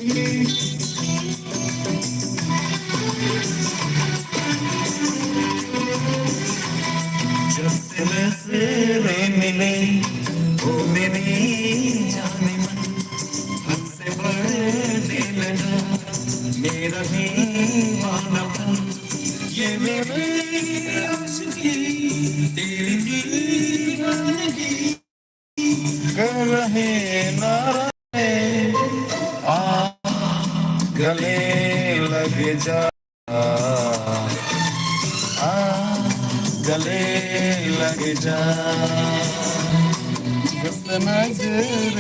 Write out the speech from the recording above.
जब से नजरे मिले वो मेरी जाने मन हद से बढ़ने लगा मेरा दीवानापन ये मेरी आशिकी तेरी दीवानगी कर रहे ना रहे आ गले लग जा गले लग जा बस नजर